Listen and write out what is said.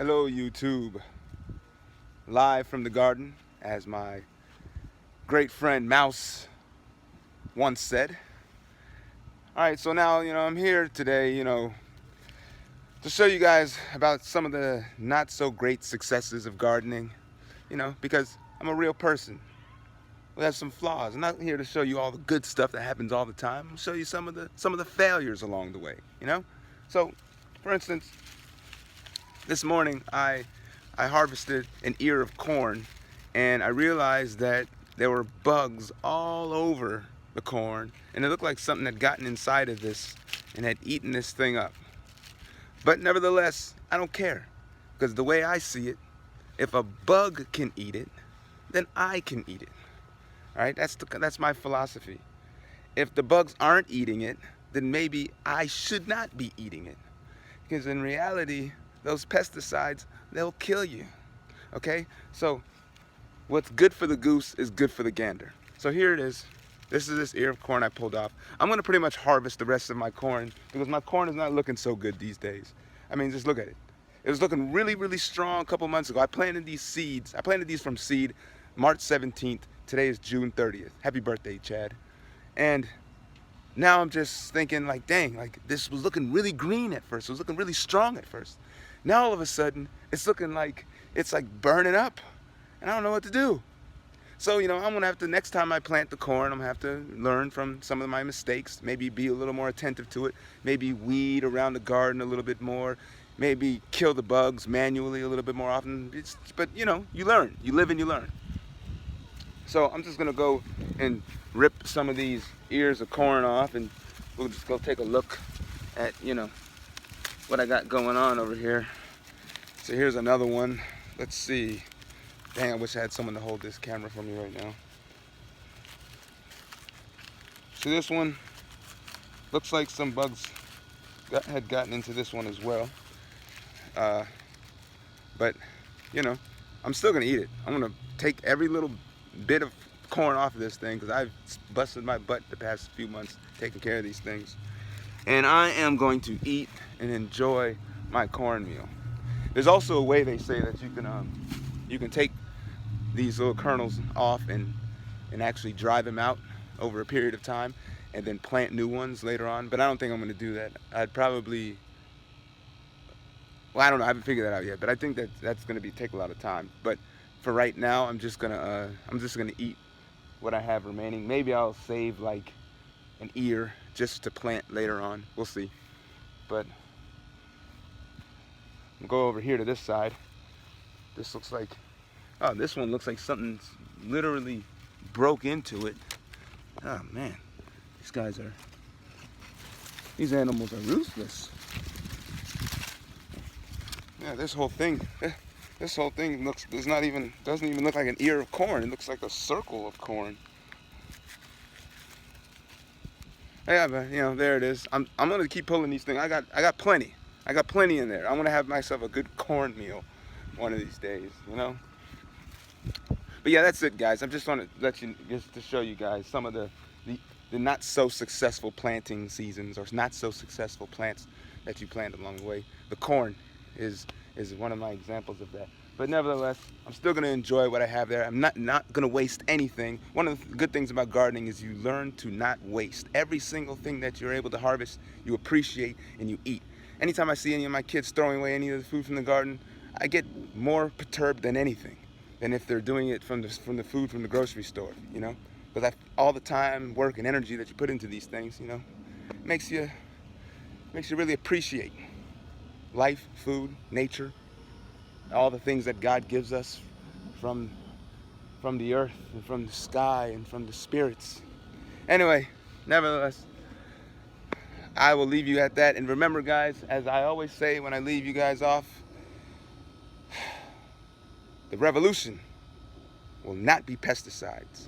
Hello YouTube, live from the garden, as my great friend Mouse once said. Alright, so now, I'm here today, to show you guys about some of the not so great successes of gardening, because I'm a real person. We have some flaws. I'm not here to show you all the good stuff that happens all the time. I'll show you some of the failures along the way, So, for instance, this morning I harvested an ear of corn, and I realized that there were bugs all over the corn, and it looked like something had gotten inside of this and had eaten this thing up. But nevertheless, I don't care, because the way I see it, if a bug can eat it, then I can eat it. All right, that's my philosophy. If the bugs aren't eating it, then maybe I should not be eating it, because in reality, those pesticides, they'll kill you. Okay, so what's good for the goose is good for the gander. So here it is. This is this ear of corn I pulled off. I'm gonna pretty much harvest the rest of my corn, because my corn is not looking so good these days. I mean, just look at it. It was looking really, really strong a couple months ago. I planted these seeds. I planted these from seed March 17th. Today is June 30th. Happy birthday, Chad. And now I'm just thinking, like, dang, like this was looking really green at first. It was looking really strong at first. Now all of a sudden, it's looking like it's like burning up, and I don't know what to do. So, I'm gonna have to, next time I plant the corn, I'm gonna have to learn from some of my mistakes, maybe be a little more attentive to it, maybe weed around the garden a little bit more, maybe kill the bugs manually a little bit more often. But you learn, you live and you learn. So I'm just gonna go and rip some of these ears of corn off, and we'll just go take a look at, what I got going on over here. So here's another one. Let's see. Dang, I wish I had someone to hold this camera for me right now. So this one looks like some bugs had gotten into this one as well. But, I'm still gonna eat it. I'm gonna take every little bit of corn off of this thing, because I've busted my butt the past few months taking care of these things. And I am going to eat and enjoy my cornmeal. There's also a way, they say, that you can take these little kernels off and actually dry them out over a period of time, and then plant new ones later on. But I don't think I'm going to do that. I'd probably, well, I don't know. I haven't figured that out yet. But I think that's going to take a lot of time. But for right now, I'm just gonna eat what I have remaining. Maybe I'll save like an ear just to plant later on. We'll see. But I'll go over here to this side. This looks like, oh, this one looks like something's literally broke into it. Oh man, these animals are ruthless. Yeah, this whole thing doesn't even look like an ear of corn. It looks like a circle of corn. Yeah, but there it is. I'm gonna keep pulling these things. I got plenty. I got plenty in there. I'm gonna have myself a good cornmeal one of these days, But yeah, that's it, guys. I just want to show you guys some of the not so successful planting seasons, or not so successful plants that you planted along the way. The corn is one of my examples of that. But nevertheless, I'm still going to enjoy what I have there. I'm not going to waste anything. One of the good things about gardening is you learn to not waste. Every single thing that you're able to harvest, you appreciate and you eat. Anytime I see any of my kids throwing away any of the food from the garden, I get more perturbed than anything, than if they're doing it from the food from the grocery store, Because all the time, work, and energy that you put into these things, makes you really appreciate life, food, nature, all the things that God gives us from the earth and from the sky and from the spirits. Anyway, nevertheless, I will leave you at that. And remember, guys, as I always say when I leave you guys off, the revolution will not be pesticides.